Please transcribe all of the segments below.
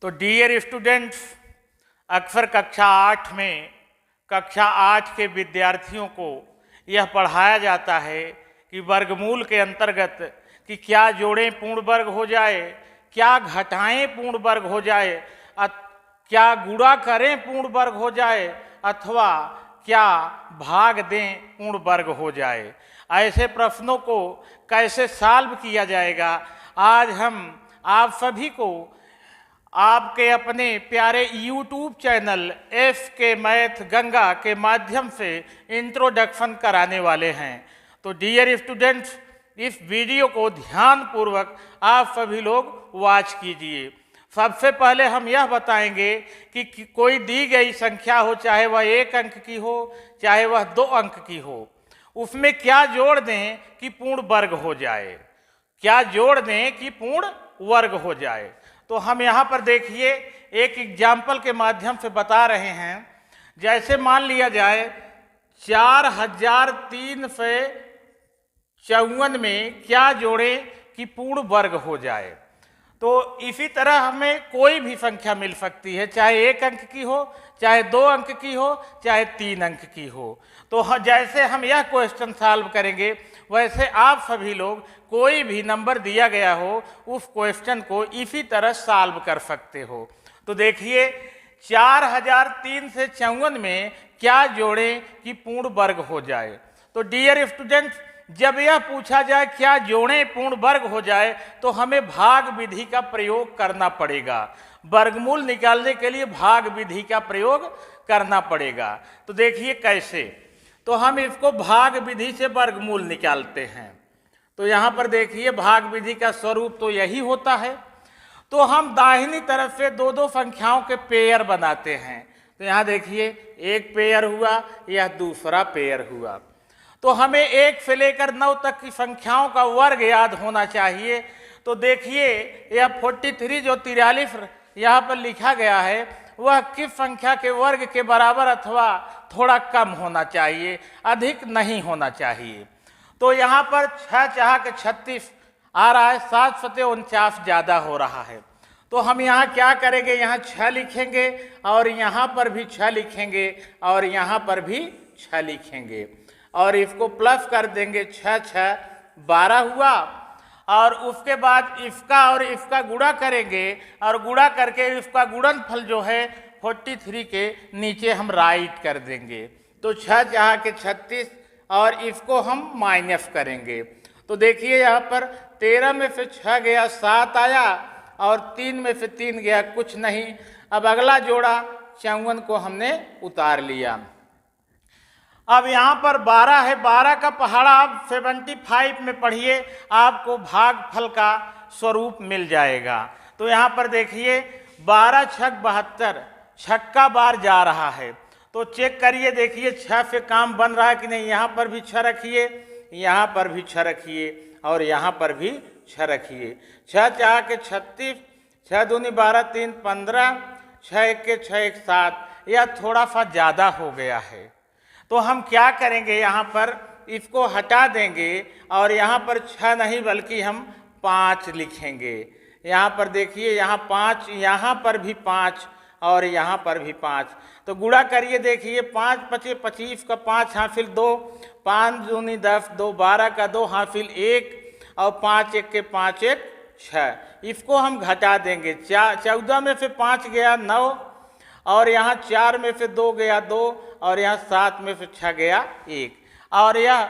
तो dear students, अक्सर कक्षा 8 में कक्षा 8 के विद्यार्थियों को यह पढ़ाया जाता है कि वर्गमूल के अंतर्गत कि क्या जोड़ें पूर्ण वर्ग हो जाए, क्या घटाएं पूर्ण वर्ग हो जाए, क्या गुणा करें पूर्ण वर्ग हो जाए अथवा क्या भाग दें पूर्ण वर्ग हो जाए। ऐसे प्रश्नों को कैसे सॉल्व किया जाएगा, आज हम आप सभी को आपके अपने प्यारे YouTube channel FK math Ganga के माध्यम से इंट्रोडक्शन कराने वाले हैं। तो डियर स्टूडेंट्स, इस वीडियो को ध्यानपूर्वक आप सभी लोग वॉच कीजिए। सबसे पहले हम यह बताएंगे कि कोई दी गई संख्या हो, चाहे वह 1 अंक की हो चाहे वह 2 अंक की हो, उसमें क्या जोड़ दें कि पूर्ण वर्ग हो जाए, क्या जोड़ दें कि पूर्ण वर्ग हो जाए। तो हम यहाँ पर देखिए एक एग्जाम्पल के माध्यम से बता रहे हैं। जैसे मान लिया जाए 4354 में क्या जोड़ें कि पूर्ण वर्ग हो जाए। तो इसी तरह हमें कोई भी संख्या मिल सकती है, चाहे 1 अंक की हो, चाहे 2 अंक की हो, चाहे 3 अंक की हो। तो जैसे हम यह क्वेश्चन सॉल्व करेंगे वैसे आप सभी लोग कोई भी नंबर दिया गया हो उस क्वेश्चन को इसी तरह सॉल्व कर सकते हो। तो देखिए 4354 में क्या जोड़ें कि पूर्ण वर्ग हो जाए। तो डियर स्टूडेंट्स, जब यह पूछा जाए क्या जोड़ें पूर्ण वर्ग हो जाए तो हमें भाग विधि का प्रयोग करना पड़ेगा। वर्गमूल निकालने के लिए भाग विधि का प्रयोग करना पड़ेगा। तो देखिए कैसे, तो हम इसको भाग विधि से वर्गमूल निकालते हैं। तो यहाँ पर देखिए भाग विधि का स्वरूप तो यही होता है। तो हम दाहिनी तरफ से 2-2 संख्याओं के पेयर बनाते हैं। तो यहाँ देखिए एक पेयर हुआ, यह दूसरा पेयर हुआ। तो हमें 1 से लेकर 9 तक की संख्याओं का वर्ग याद होना चाहिए। तो देखिए यह 43 जो 43 यहाँ पर लिखा गया है वह किस संख्या के वर्ग के बराबर अथवा थोड़ा कम होना चाहिए, अधिक नहीं होना चाहिए। तो यहाँ पर 6 चाह के 36 आ रहा है, 7 सते 49 ज़्यादा हो रहा है। तो हम यहाँ क्या करेंगे, यहाँ 6 लिखेंगे और यहाँ पर भी 6 लिखेंगे और यहाँ पर भी 6 लिखेंगे और इसको प्लस कर देंगे। 6 6 12 हुआ और उसके बाद इसका और इसका गुणा करेंगे और गुणा करके इसका गुणनफल जो है 43 के नीचे हम राइट कर देंगे। तो 6 चाह के 36 और इसको हम माइनस करेंगे। तो देखिए यहाँ पर 13 में से 6 गया 7 आया और 3 में से 3 गया कुछ नहीं। अब अगला जोड़ा 54 को हमने उतार लिया। अब यहाँ पर 12 है, 12 का पहाड़ा आप 75 में पढ़िए, आपको भागफल का स्वरूप मिल जाएगा। तो यहाँ पर देखिए 12 छक 72, छक्का बार जा रहा है। तो चेक करिए, देखिए 6 से काम बन रहा है कि नहीं। यहाँ पर भी 6 रखिए, यहाँ पर भी 6 रखिए और यहाँ पर भी 6 रखिए। 6 चाह के 36, 6 दूनी 12, 3 15, 6 1 के 6 1 7, यह थोड़ा सा ज़्यादा हो गया है। तो हम क्या करेंगे, यहाँ पर इसको हटा देंगे और यहाँ पर 6 नहीं बल्कि हम 5 लिखेंगे। यहाँ पर देखिए यहाँ 5, यहाँ पर भी 5 और यहाँ पर भी 5। तो गुणा करिए, देखिए 5 पचे 25 का 5 हासिल 2, 5 दूनी 10, 2 12 का 2 हासिल 1 और 5 1 के 5 1 6। इसको हम घटा देंगे। 14 में से 5 गया 9 और यहाँ 4 में से 2 गया 2 और यहाँ 7 में से 6 गया 1। और यह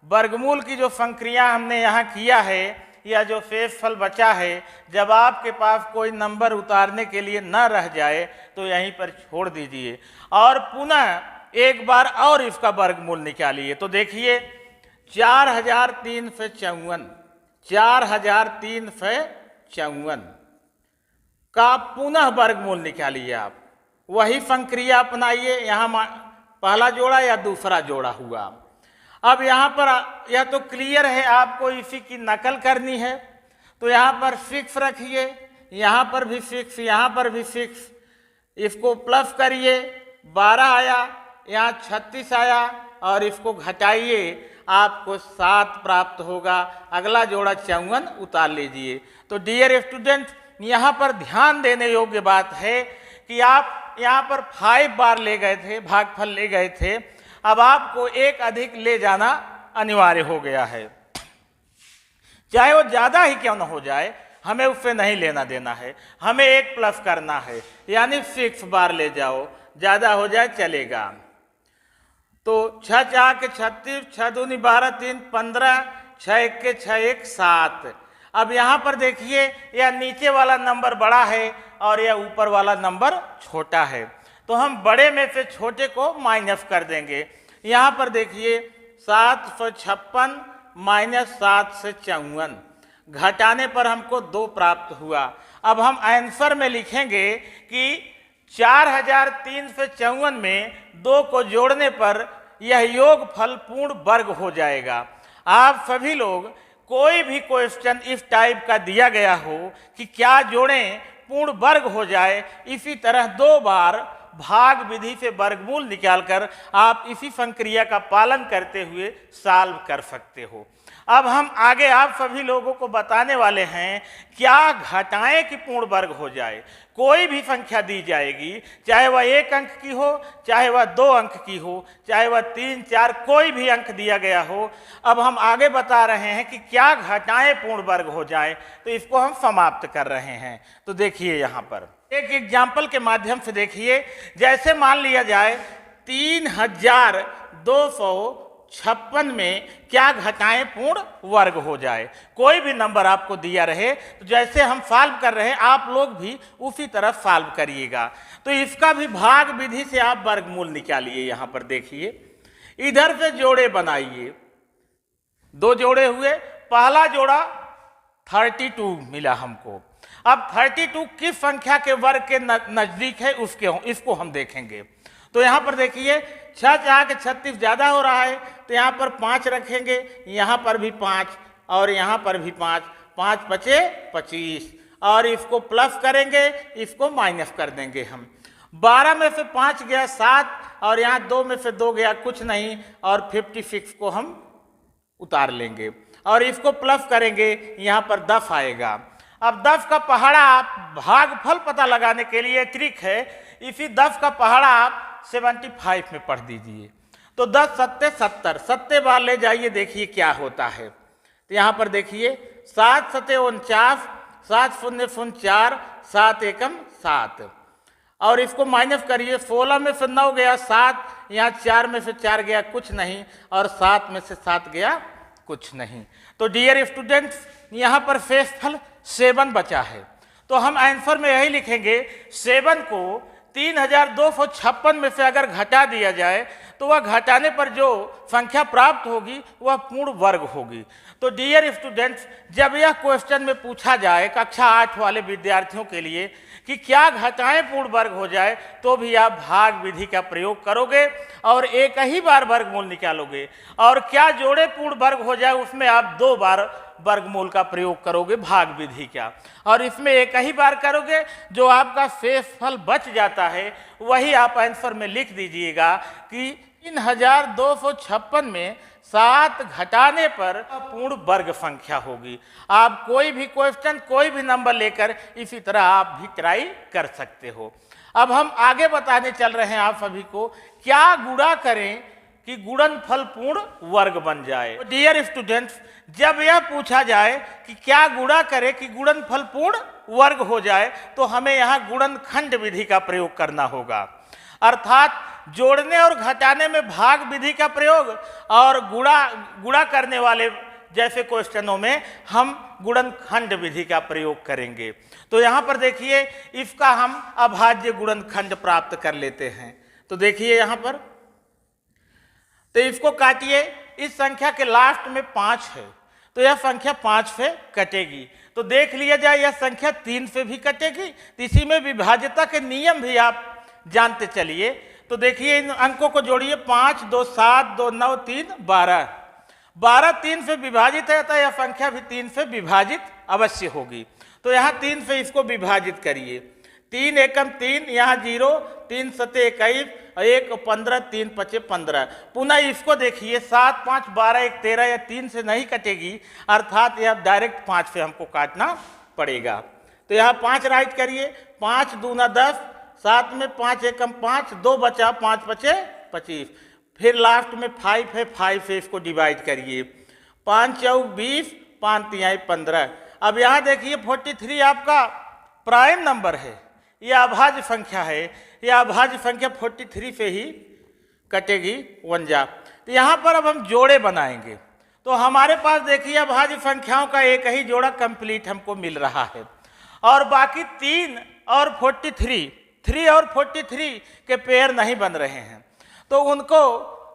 वर्गमूल की जो संक्रिया हमने यहाँ किया है, यह जो शेषफल बचा है, जब आपके पास कोई नंबर उतारने के लिए न रह जाए तो यहीं पर छोड़ दीजिए और पुनः एक बार और इसका वर्गमूल निकालिए। तो देखिए 4354, 4354 का पुनः वर्गमूल निकालिए। आप वही संक्रिया अपनाइए। यहाँ पहला जोड़ा या दूसरा जोड़ा हुआ। अब यहाँ पर यह तो क्लियर है, आपको इसी की नकल करनी है। तो यहाँ पर 6 रखिए, यहाँ पर भी 6, यहाँ पर भी 6, इसको प्लस करिए, 12 आया, यहाँ 36 आया और इसको घटाइए, आपको 7 प्राप्त होगा। अगला जोड़ा 54 उतार लीजिए। तो डियर स्टूडेंट, यहाँ पर ध्यान देने योग्य बात है कि आप यहाँ पर 5 बार ले गए थे, भागफल ले गए थे, अब आपको एक अधिक ले जाना अनिवार्य हो गया है। चाहे वो ज़्यादा ही क्यों न हो जाए, हमें उससे नहीं लेना देना है, हमें एक प्लस करना है, यानी 6 बार ले जाओ, ज़्यादा हो जाए चलेगा। तो 6 4 के 36, 6 दूनी 12, 3 15, 6 1 के 6 1 7। अब यहाँ पर देखिए यह नीचे वाला नंबर बड़ा है और यह ऊपर वाला नंबर छोटा है, तो हम बड़े में से छोटे को माइनस कर देंगे। यहाँ पर देखिए 756 माइनस 754, घटाने पर हमको 2 प्राप्त हुआ। अब हम आंसर में लिखेंगे कि 4354 में 2 को जोड़ने पर यह योगफल पूर्ण वर्ग हो जाएगा। आप सभी लोग कोई भी क्वेश्चन इस टाइप का दिया गया हो कि क्या जोड़ें पूर्ण वर्ग हो जाए, इसी तरह 2 बार भाग विधि से वर्गमूल निकालकर आप इसी संक्रिया का पालन करते हुए सॉल्व कर सकते हो। अब हम आगे आप सभी लोगों को बताने वाले हैं क्या घटाएं कि पूर्ण वर्ग हो जाए। कोई भी संख्या दी जाएगी, चाहे वह 1 अंक की हो, चाहे वह 2 अंक की हो, चाहे वह 3 4 कोई भी अंक दिया गया हो। अब हम आगे बता रहे हैं कि क्या घटाएं पूर्ण वर्ग हो जाए, तो इसको हम समाप्त कर रहे हैं। तो देखिए यहाँ पर एक एग्जाम्पल के माध्यम से देखिए, जैसे मान लिया जाए 3256 में क्या घटाएं पूर्ण वर्ग हो जाए। कोई भी नंबर आपको दिया रहे, तो जैसे हम सॉल्व कर रहे हैं आप लोग भी उसी तरह सॉल्व करिएगा। तो इसका भी भाग विधि से आप वर्गमूल निकालिए। यहाँ पर देखिए इधर से जोड़े बनाइए, 2 जोड़े हुए, पहला जोड़ा 32 मिला हमको। अब 32 किस संख्या के वर्ग के नजदीक है इसको हम देखेंगे। तो यहाँ पर देखिए 6 4 के 36 ज़्यादा हो रहा है, तो यहाँ पर 5 रखेंगे, यहाँ पर भी 5 और यहाँ पर भी 5, 5 बचे 25 और इसको प्लस करेंगे, इसको माइनस कर देंगे हम। 12 में से 5 गया 7 और यहाँ 2 में से 2 गया कुछ नहीं और 56 को हम उतार लेंगे और इसको प्लस करेंगे, यहाँ पर 10 आएगा। अब 10 का पहाड़ा आप भागफल पता लगाने के लिए ट्रिक है, इसी 10 का पहाड़ा आप 75 में पढ़ दीजिए। तो 10 7 70, 70 बार ले जाइए, देखिए क्या होता है। तो यहाँ पर देखिए 7 7 49, 7 0 0 4, 7 1 7 और इसको माइनस करिए। 16 में से 9 गया 7, यहाँ 4 में से 4 गया कुछ नहीं और 7 में से 7 गया कुछ नहीं। तो डियर स्टूडेंट्स यहाँ पर शेषफल 7 बचा है, तो हम आंसर में यही लिखेंगे 7 को 3256 में से अगर घटा दिया जाए तो वह घटाने पर जो संख्या प्राप्त होगी वह पूर्ण वर्ग होगी। तो डियर स्टूडेंट्स जब यह क्वेश्चन में पूछा जाए कक्षा 8 वाले विद्यार्थियों के लिए कि क्या घटाएं पूर्ण वर्ग हो जाए, तो भी आप भाग विधि का प्रयोग करोगे और एक ही बार वर्गमूल निकालोगे, और क्या जोड़े पूर्ण वर्ग हो जाए उसमें आप 2 बार वर्गमूल का प्रयोग करोगे भाग विधि का, और इसमें एक ही बार करोगे। जो आपका शेषफल बच जाता है वही आप आंसर में लिख दीजिएगा कि 3256 में 7 घटाने पर पूर्ण वर्ग संख्या होगी। आप कोई भी क्वेश्चन कोई भी नंबर लेकर इसी तरह आप भी ट्राई कर सकते हो। अब हम आगे बताने चल रहे हैं आप सभी को क्या गुणा करें कि गुणनफल पूर्ण वर्ग बन जाए। तो डियर स्टूडेंट्स जब यह पूछा जाए कि क्या गुणा करें कि गुणनफल पूर्ण वर्ग हो जाए, तो हमें यहाँ गुणनखंड विधि का प्रयोग करना होगा, अर्थात जोड़ने और घटाने में भाग विधि का प्रयोग और गुणा करने वाले जैसे क्वेश्चनों में हम गुणनखंड विधि का प्रयोग करेंगे। तो यहाँ पर देखिए इसका हम अभाज्य गुणनखंड प्राप्त कर लेते हैं। तो देखिए यहाँ पर, तो इसको काटिए, इस संख्या के लास्ट में 5 है तो यह संख्या 5 से कटेगी। तो देख लिया जाए यह संख्या 3 से भी कटेगी, तो इसी में विभाज्यता के नियम भी आप जानते चलिए। तो देखिए इन अंकों को जोड़िए, 5 2 7 2 9 3 12, 12 3 से विभाजित है तो यह संख्या भी 3 से विभाजित अवश्य होगी। तो यहाँ 3 से इसको विभाजित करिए, 3 एकम 3, यहाँ 0, 3 सते 21, 1 15, 3 5 15। पुनः इसको देखिए 7 5 12 1 13, या 3 से नहीं कटेगी, अर्थात यह डायरेक्ट 5 से हमको काटना पड़ेगा। तो यहाँ 5 राइट करिए, 5 दूना 10, साथ में 5 एकम 5, 2 बचा, 5 बचे 25। फिर लास्ट में 5 है, 5 से इसको डिवाइड करिए, 5 चौक 20, 5 तिहाई 15। अब यहाँ देखिए 43 आपका प्राइम नंबर है, यह अभाज्य संख्या है, यह अभाज्य संख्या 43 से ही कटेगी 1 जा। तो यहाँ पर अब हम जोड़े बनाएंगे, तो हमारे पास देखिए अभाज्य संख्याओं का एक ही जोड़ा कंप्लीट हमको मिल रहा है, और बाकी 3 और 43, 3 और 43 के पेयर नहीं बन रहे हैं, तो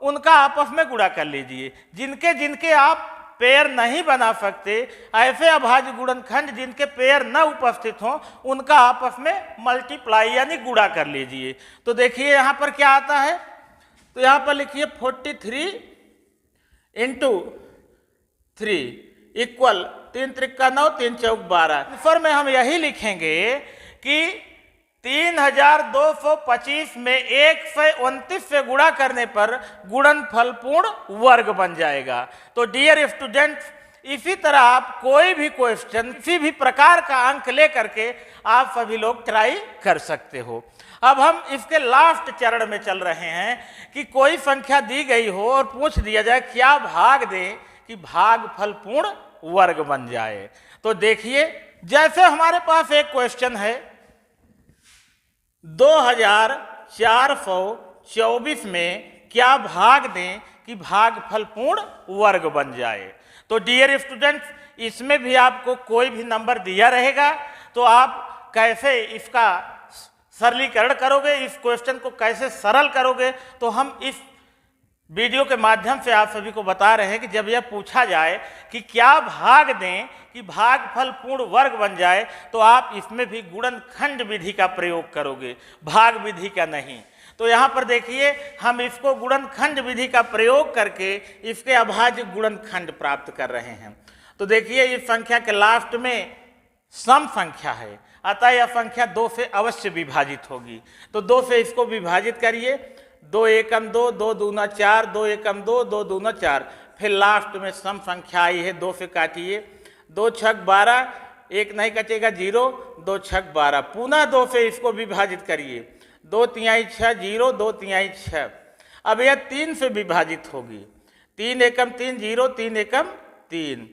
उनका आपस में गुणा कर लीजिए। जिनके जिनके आप पेयर नहीं बना सकते, ऐसे अभाज्य गुणनखंड जिनके पेयर न उपस्थित हों, उनका आपस में मल्टीप्लाई यानी गुणा कर लीजिए। तो देखिए यहाँ पर क्या आता है, तो यहाँ पर लिखिए 43 इंटू 3 इक्वल 3 त्रिका 9, 3 चौक 12। आंसर में हम यही लिखेंगे कि 3225 में 1 से 29 से गुणा करने पर गुणनफल पूर्ण वर्ग बन जाएगा। तो डियर स्टूडेंट्स, इसी तरह आप कोई भी क्वेश्चन किसी भी प्रकार का अंक ले करके आप सभी लोग ट्राई कर सकते हो। अब हम इसके लास्ट चरण में चल रहे हैं कि कोई संख्या दी गई हो और पूछ दिया जाए क्या भाग दें कि भागफल पूर्ण वर्ग बन जाए। तो देखिए, जैसे हमारे पास एक क्वेश्चन है 2424 में क्या भाग दें कि भागफल पूर्ण वर्ग बन जाए। तो डियर स्टूडेंट्स, इसमें भी आपको कोई भी नंबर दिया रहेगा, तो आप कैसे इसका सरलीकरण करोगे, इस क्वेश्चन को कैसे सरल करोगे, तो हम इस वीडियो के माध्यम से आप सभी को बता रहे हैं कि जब यह पूछा जाए कि क्या भाग दें कि भागफल पूर्ण वर्ग बन जाए, तो आप इसमें भी गुणनखंड विधि का प्रयोग करोगे, भाग विधि का नहीं। तो यहाँ पर देखिए, हम इसको गुणनखंड विधि का प्रयोग करके इसके अभाज्य गुणनखंड प्राप्त कर रहे हैं। तो देखिए, इस संख्या के लास्ट में सम संख्या है, अतः यह संख्या 2 से अवश्य विभाजित होगी। तो 2 से इसको विभाजित करिए, 2 एकम 2, 2 दूना 4, 2 एकम 2, 2 दूना 4। फिर लास्ट में सम संख्या आई है, 2 से काटिए, 2 छक 12, 1 नहीं कटेगा 0, 2 छक 12। पुनः 2 से इसको विभाजित करिए, 2 तिहाई 6 0, 2 तिहाई 6। अब यह 3 से विभाजित होगी, 3 एकम 3 0, 3 एकम 3।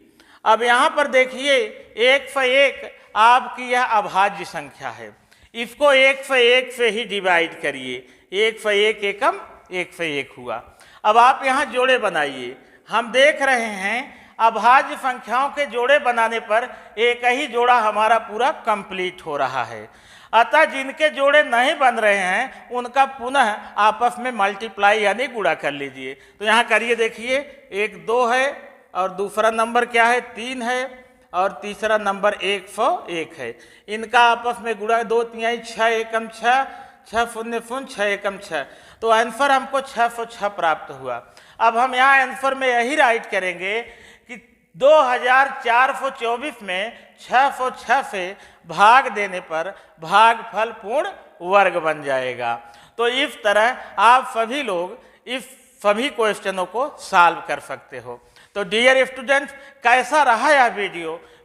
अब यहाँ पर देखिए 1 से 1 आपकी यह अभाज्य संख्या है, इसको 1 से 1 से ही डिवाइड करिए, 1 से 1 एकम 1 से 1 हुआ। अब आप यहाँ जोड़े बनाइए। हम देख रहे हैं अभाज्य संख्याओं के जोड़े बनाने पर एक ही जोड़ा हमारा पूरा कंप्लीट हो रहा है, अतः जिनके जोड़े नहीं बन रहे हैं उनका पुनः आपस में मल्टीप्लाई यानी गुणा कर लीजिए। तो यहाँ करिए, देखिए 1 2 है और दूसरा नंबर क्या है 3 है और तीसरा नंबर 101 है, इनका आपस में गुणा 2 तिहाई 6 एकम 6, 6 शून्य 6 एकम 6। तो आंसर हमको 606 प्राप्त हुआ। अब हम यहाँ आंसर में यही राइट करेंगे कि 2424 में 606 से भाग देने पर भागफल पूर्ण वर्ग बन जाएगा। तो इस तरह आप सभी लोग इस सभी क्वेश्चनों को सॉल्व कर सकते हो। तो डियर स्टूडेंट्स, कैसा रहा यह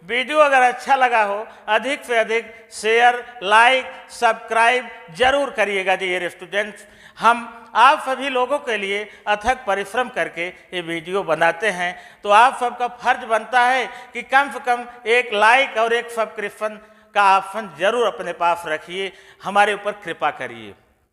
वीडियो अगर अच्छा लगा हो, अधिक से अधिक शेयर, लाइक, सब्सक्राइब जरूर करिएगा। डियर स्टूडेंट्स, हम आप सभी लोगों के लिए अथक परिश्रम करके ये वीडियो बनाते हैं, तो आप सबका फर्ज बनता है कि कम से कम एक लाइक और एक सब्सक्रिप्शन का ऑप्शन जरूर अपने पास रखिए, हमारे ऊपर कृपा करिए।